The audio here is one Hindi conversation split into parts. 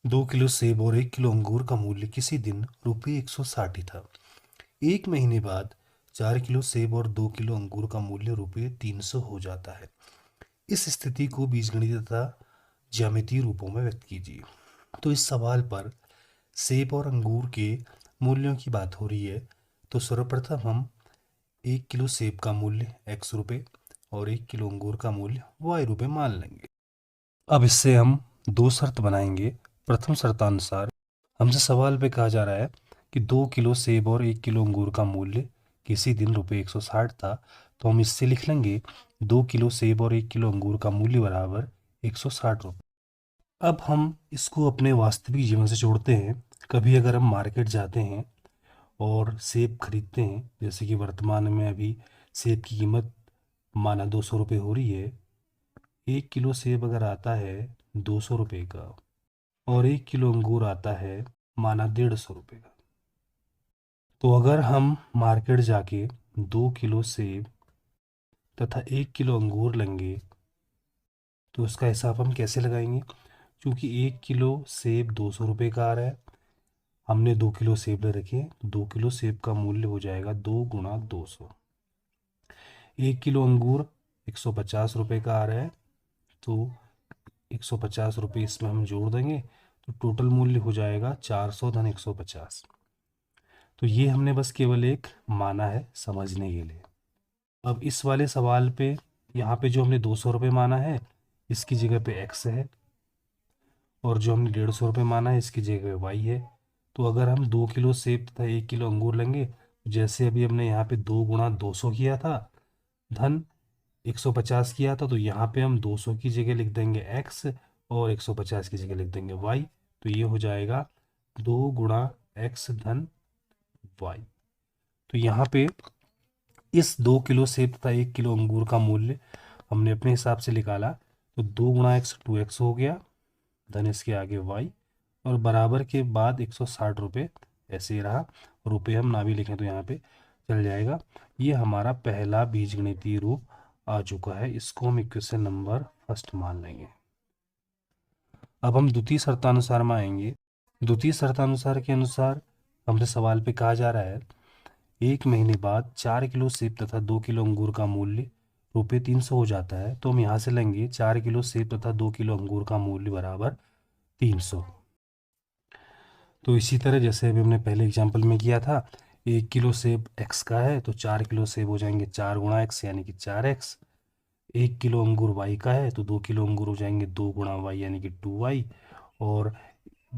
2 किलो सेब और 1 किलो अंगूर का मूल्य किसी दिन रुपये 160 था। 1 महीने बाद 4 किलो सेब और 2 किलो अंगूर का मूल्य रुपये 300 हो जाता है। इस स्थिति को बीजगणित तथा ज्यामितीय रूपों में व्यक्त कीजिए। तो इस सवाल पर सेब और अंगूर के मूल्यों की बात हो रही है। तो सर्वप्रथम हम 1 किलो सेब का मूल्य x रुपये और 1 किलो अंगूर का मूल्य y रुपये मान लेंगे। अब इससे हम दो शर्त बनाएंगे। प्रथम शर्तानुसार हमसे सवाल पे कहा जा रहा है कि 2 किलो सेब और 1 किलो अंगूर का मूल्य किसी दिन रुपये 160 था। तो हम इससे लिख लेंगे 2 किलो सेब और 1 किलो अंगूर का मूल्य बराबर 160 रुपये। अब हम इसको अपने वास्तविक जीवन से जोड़ते हैं। कभी अगर हम मार्केट जाते हैं और सेब खरीदते हैं, जैसे कि वर्तमान में अभी सेब की कीमत माना 200 रुपये हो रही है। 1 किलो सेब अगर आता है 200 रुपये का और 1 किलो अंगूर आता है माना 150 रुपये का, तो अगर हम मार्केट जाके 2 किलो सेब तथा 1 किलो अंगूर लेंगे तो उसका हिसाब हम कैसे लगाएंगे? क्योंकि 1 किलो सेब 200 रुपये का आ रहा है, हमने 2 किलो सेब ले रखे हैं, तो 2 किलो सेब का मूल्य हो जाएगा 2 × 200। 1 किलो अंगूर 150 रुपये का आ रहा है, तो 150 रुपये इसमें हम जोड़ देंगे, तो टोटल मूल्य हो जाएगा 400 × 150। तो ये हमने बस केवल एक माना है समझने के लिए। अब इस वाले सवाल पे यहाँ पे जो हमने 200 रुपये माना है इसकी जगह पे x है, और जो हमने 150 रुपये माना है इसकी जगह पे y है। तो अगर हम 2 किलो सेब तथा 1 किलो अंगूर लेंगे, तो जैसे अभी हमने यहाँ पे 2 × 200 किया था धन 150 किया था, तो यहाँ पे हम 200 की जगह लिख देंगे x और 150 की जगह लिख देंगे y। तो ये हो जाएगा 2 × x धन y। तो यहाँ पे इस 2 किलो सेब तथा 1 किलो अंगूर का मूल्य हमने अपने हिसाब से निकाला, तो 2 × x 2x हो गया धन इसके आगे y, और बराबर के बाद 160 रुपये ऐसे ही रहा। रुपये हम ना भी लिखें तो यहाँ पे चल जाएगा। ये हमारा पहला बीजगणितीय रूप आ चुका है, इसको हम इक्वेशन नंबर फर्स्ट मान लेंगे। अब हम द्वितीय शर्तानुसार में आएंगे। द्वितीय शर्तानुसार के अनुसार हमसे सवाल पे कहा जा रहा है 1 महीने बाद 4 किलो सेब तथा 2 किलो अंगूर का मूल्य रुपये 300 हो जाता है। तो हम यहाँ से लेंगे 4 किलो सेब तथा 2 किलो अंगूर का मूल्य बराबर 300। तो इसी तरह जैसे अभी हमने पहले एग्जाम्पल में किया था, 1 किलो सेब x का है तो 4 किलो सेब हो जाएंगे 4 × x यानी कि 4x। 1 किलो अंगूर y का है तो 2 किलो अंगूर हो जाएंगे 2 × y यानी कि 2y। और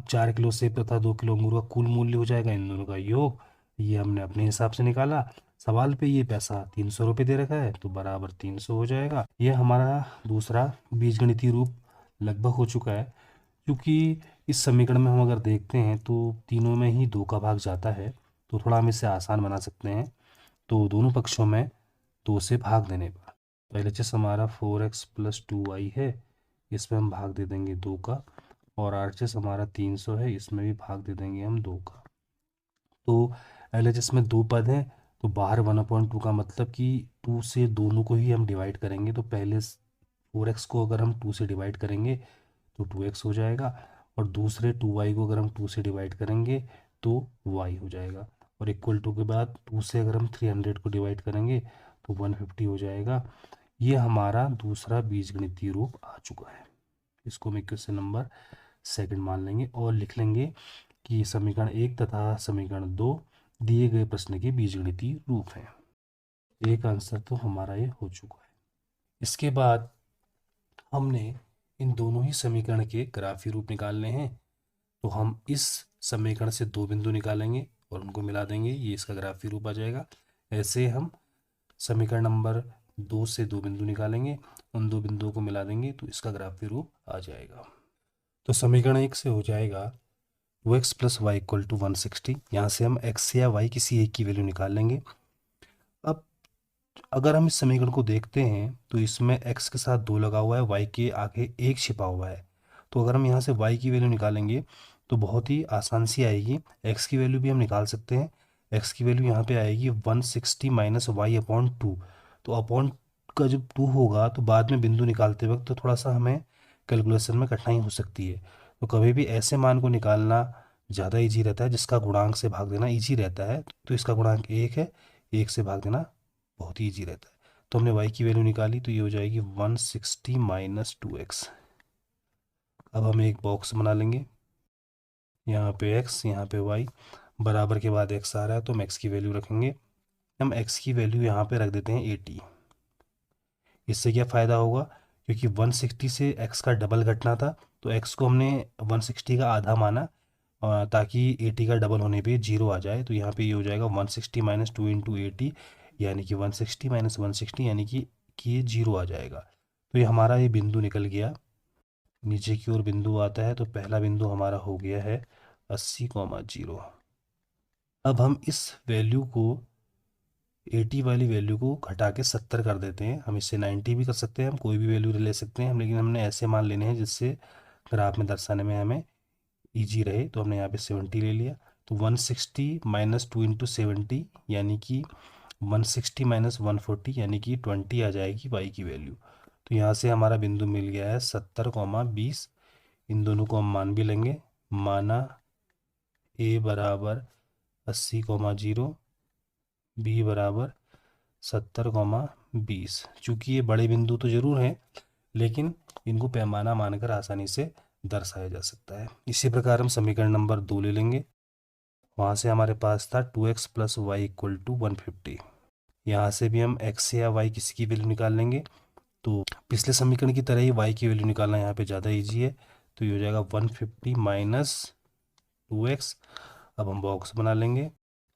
4 किलो सेब तथा 2 किलो अंगूर का कुल मूल्य हो जाएगा इन दोनों का योग। ये हमने अपने हिसाब से निकाला। सवाल पे ये पैसा 300 रुपये दे रखा है तो बराबर 300 हो जाएगा। ये हमारा दूसरा बीजगणितीय रूप लगभग हो चुका है। क्योंकि इस समीकरण में हम अगर देखते हैं तो तीनों में ही 2 का भाग जाता है, तो थोड़ा हम इसे आसान बना सकते हैं। तो दोनों पक्षों में 2 से भाग देने पर पहले चीज़ हमारा 4x + 2y है, इसमें हम भाग दे देंगे 2 का, और RHS हमारा 300 है, इसमें भी भाग दे देंगे हम 2 का। तो LHS में 2 पद हैं, तो बाहर 1/2 का मतलब कि 2 से दोनों को ही हम डिवाइड करेंगे। तो पहले 4x को अगर हम 2 से डिवाइड करेंगे तो 2x हो जाएगा, और दूसरे 2y को अगर हम 2 से डिवाइड करेंगे तो y हो जाएगा, और इक्वल टू के बाद 2 से अगर हम 300 को डिवाइड करेंगे तो 150 हो जाएगा। ये हमारा दूसरा बीजगणितीय रूप आ चुका है। इसको हम इक्वेशन नंबर सेकंड मान लेंगे और लिख लेंगे कि समीकरण 1 तथा समीकरण 2 दिए गए प्रश्न के बीजगणितीय रूप हैं। एक आंसर तो हमारा ये हो चुका है। इसके बाद हमने इन दोनों ही समीकरण के ग्राफीय रूप निकालने हैं। तो हम इस समीकरण से 2 बिंदु निकालेंगे और उनको मिला देंगे, ये इसका ग्राफीय रूप आ जाएगा। ऐसे हम समीकरण नंबर 2 से 2 बिंदु निकालेंगे, उन 2 बिंदुओं को मिला देंगे तो इसका ग्राफीय रूप आ जाएगा। तो समीकरण 1 से हो जाएगा 2x + y = 160। यहाँ से हम x या y किसी एक की वैल्यू निकाल लेंगे। अब अगर हम इस समीकरण को देखते हैं तो इसमें x के साथ 2 लगा हुआ है, y के आगे 1 छिपा हुआ है। तो अगर हम यहाँ से y की वैल्यू निकालेंगे तो बहुत ही आसान सी आएगी। x की वैल्यू भी हम निकाल सकते हैं। x की वैल्यू यहाँ पे आएगी 160 - y/2। तो अपॉन का जब 2 होगा तो बाद में बिंदु निकालते वक्त तो थोड़ा सा हमें कैलकुलेशन में कठिनाई हो सकती है। तो कभी भी ऐसे मान को निकालना ज़्यादा इजी रहता है जिसका गुणांक से भाग देना इजी रहता है। तो इसका गुणांक 1 है, 1 से भाग देना बहुत ही ईजी रहता है। तो हमने y की वैल्यू निकाली, तो ये हो जाएगी 160 माइनस 2x। अब हम एक बॉक्स बना लेंगे, यहाँ पे x, यहाँ पे y, बराबर के बाद x आ रहा है तो हम x की वैल्यू रखेंगे। हम x की वैल्यू यहाँ पे रख देते हैं 80। इससे क्या फ़ायदा होगा, क्योंकि 160 से x का डबल घटना था, तो x को हमने 160 का आधा माना, ताकि 80 का डबल होने पे 0 आ जाए। तो यहाँ पे ये हो जाएगा 160 माइनस 2 इंटू 80, यानी कि 160 माइनस 160, यानी कि ये 0 आ जाएगा। तो ये हमारा ये बिंदु निकल गया। नीचे की ओर बिंदु आता है, तो पहला बिंदु हमारा हो गया है 80,0। अब हम इस वैल्यू को 80 वाली वैल्यू को घटा के 70 कर देते हैं। हम इससे 90 भी कर सकते हैं, हम कोई भी वैल्यू ले सकते हैं, लेकिन हमने ऐसे मान लेने हैं जिससे ग्राफ में दर्शाने में हमें ईजी रहे। तो हमने यहाँ पे 70 ले लिया। तो 160 माइनस 2 इंटू 70, यानी कि 160 माइनस 140, यानी कि 20 आ जाएगी y की वैल्यू। तो यहाँ से हमारा बिंदु मिल गया है 70,20। इन दोनों को हम मान भी लेंगे। माना a बराबर 80,0, b बराबर 70,20। चूँकि ये बड़े बिंदु तो ज़रूर हैं, लेकिन इनको पैमाना मानकर आसानी से दर्शाया जा सकता है। इसी प्रकार हम समीकरण नंबर 2 ले लेंगे। वहाँ से हमारे पास था 2x plus Y equal to 150। यहाँ से भी हम x या y किसी की वैल्यू निकाल लेंगे। तो पिछले समीकरण की तरह ही y की वैल्यू निकालना यहाँ पे ज़्यादा ईजी है। तो ये हो जाएगा 150 माइनस 2x। अब हम बॉक्स बना लेंगे,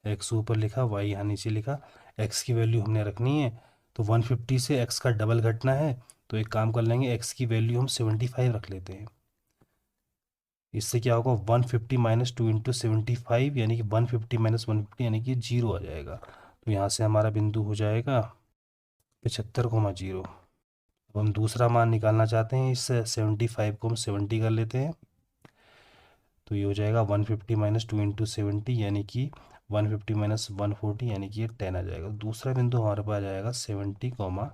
x ऊपर लिखा, y यहाँ नीचे लिखा। x की वैल्यू हमने रखनी है, तो 150 से x का डबल घटना है, तो एक काम कर लेंगे, x की वैल्यू हम 75 रख लेते हैं। इससे क्या होगा, 150 माइनस 2 इंटू 75, यानी कि 150 माइनस 150, यानी कि 0 आ जाएगा। तो यहाँ से हमारा बिंदु हो जाएगा 75,0। अब हम दूसरा मान निकालना चाहते हैं, इस 75 को हम 70 कर लेते हैं। तो ये हो जाएगा 150 माइनस 2 इंटू 70, यानी कि 150 माइनस 140, यानी कि ये 10 आ जाएगा। दूसरा बिंदु हमारे पास आ जाएगा 70,10।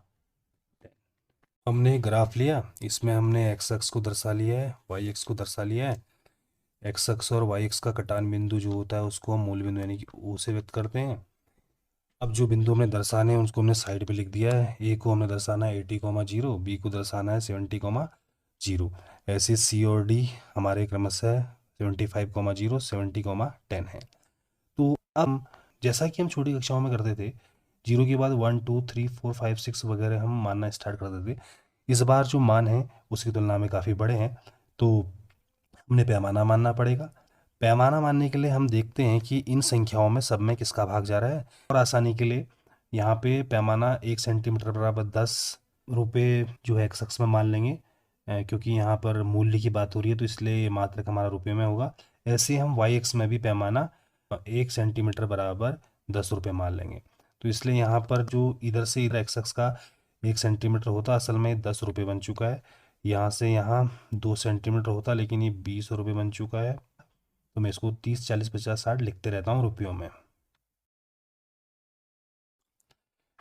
हमने ग्राफ लिया, इसमें हमने एक्स अक्ष को दर्शा लिया है, वाई अक्ष को दर्शा लिया है। एक्स अक्ष और वाई अक्ष का कटान बिंदु जो होता है उसको हम मूल बिंदु यानी कि ओ से व्यक्त करते हैं। अब जो बिंदु हमने दर्शाने हैं उसको हमने साइड पे लिख दिया है। ए को हमने दर्शाना है 80,0, बी को दर्शाना है 70,0। ऐसे सी और डी हमारे क्रमशः 75,0, 70,10 है। तो अब जैसा कि हम छोटी कक्षाओं में करते थे, 0 के बाद 1 2 3 4 5 6 वगैरह हम मानना स्टार्ट कर देते थे। इस बार जो मान है उसकी तुलना में काफ़ी बड़े हैं, तो हमने पैमाना मानना पड़ेगा। पैमाना मानने के लिए हम देखते हैं कि इन संख्याओं में सब में किसका भाग जा रहा है। और आसानी के लिए यहाँ पे पैमाना 1 सेंटीमीटर बराबर 10 रुपये जो है एक्स अक्ष में मान लेंगे, क्योंकि यहाँ पर मूल्य की बात हो रही है तो इसलिए मात्रक हमारा रुपये में होगा। ऐसे हम वाई एक्स में भी पैमाना 1 सेंटीमीटर बराबर 10 रुपये मान लेंगे। तो इसलिए यहाँ पर जो इधर से इधर एक्स अक्ष का 1 सेंटीमीटर होता असल में 10 रुपये बन चुका है। यहाँ से यहाँ 2 सेंटीमीटर होता, लेकिन ये 20 रुपये बन चुका है। तो मैं इसको 30 40 50 60 लिखते रहता हूँ रुपयों में।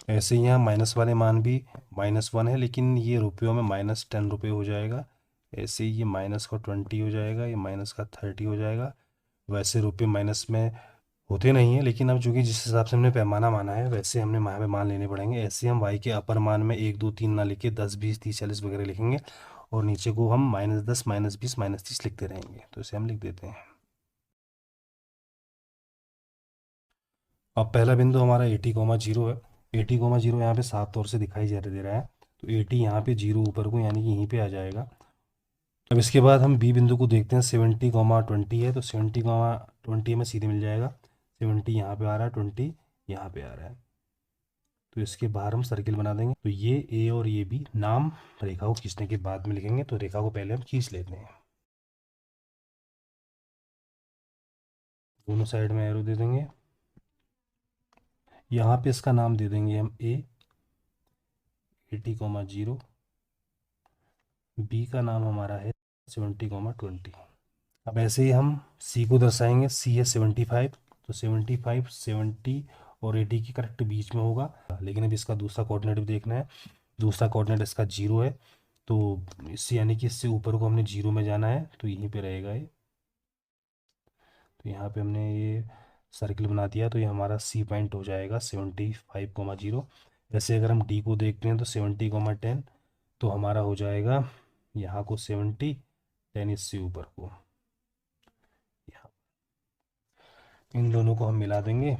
ऐसे ही यहाँ माइनस वाले मान भी -1 है, लेकिन ये रुपयों में -10 रुपये हो जाएगा। ऐसे ही ये माइनस का 20 हो जाएगा, ये माइनस का 30 हो जाएगा। वैसे रुपये माइनस में होते नहीं है, लेकिन अब चूंकि जिस हिसाब से हमने पैमाना माना है वैसे हमने वहाँ पे मान लेने पड़ेंगे। ऐसे हम वाई के अपर मान में 1 2 3 ना लिखे 10 20 30 40 वगैरह लिखेंगे, और नीचे को हम -10 -20 -30 लिखते रहेंगे। तो इसे हम लिख देते हैं। अब पहला बिंदु हमारा 80,0 है। 80,0 यहाँ पे साफ तौर से दिखाई दे रहा है, तो 80 यहाँ पे 0 ऊपर को, यानी कि यहीं पे आ जाएगा। अब इसके बाद हम बी बिंदु को देखते हैं। 70,20 है, तो 70,20 में सीधे मिल जाएगा। 70 यहाँ पे आ रहा है, 20 यहाँ पे आ रहा है, तो इसके बाहर हम सर्किल बना देंगे। तो ये ए और ये बी नाम रेखा को खींचने के बाद में लिखेंगे, तो रेखा को पहले हम खींच लेते हैं। दोनों साइड में एरो दे देंगे। यहाँ पे इसका नाम दे देंगे हम ए, 80,0। बी का नाम हमारा है 70,20। अब ऐसे ही हम सी को दर्शाएंगे। सी है 75, तो 75 70 और 80 के करेक्ट बीच में होगा। लेकिन अब इसका दूसरा कोऑर्डिनेट भी देखना है। दूसरा कोऑर्डिनेट इसका 0 है, तो इससे यानी कि इससे ऊपर को हमने जीरो में जाना है, तो यहीं पे रहेगा ये। तो यहाँ पे हमने ये सर्किल बना दिया, तो ये हमारा सी पॉइंट हो जाएगा 75,0। वैसे अगर हम डी को देखते हैं तो 70,10, तो हमारा हो जाएगा यहाँ को 70, 10 इससे ऊपर को यहाँ, इन दोनों को हम मिला देंगे।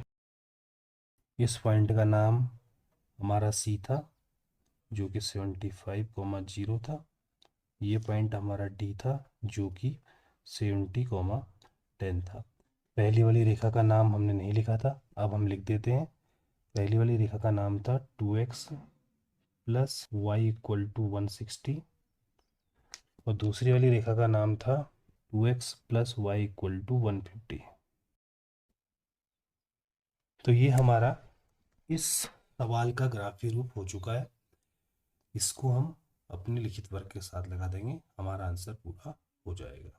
इस पॉइंट का नाम हमारा सी था जो कि 75,0 था। ये पॉइंट हमारा डी था जो कि 70,10 था। पहली वाली रेखा का नाम हमने नहीं लिखा था, अब हम लिख देते हैं। पहली वाली रेखा का नाम था 2x plus Y equal to 160, और दूसरी वाली रेखा का नाम था 2x plus Y equal to 150। तो ये हमारा इस सवाल का ग्राफीय रूप हो चुका है। इसको हम अपने लिखित वर्ग के साथ लगा देंगे, हमारा आंसर पूरा हो जाएगा।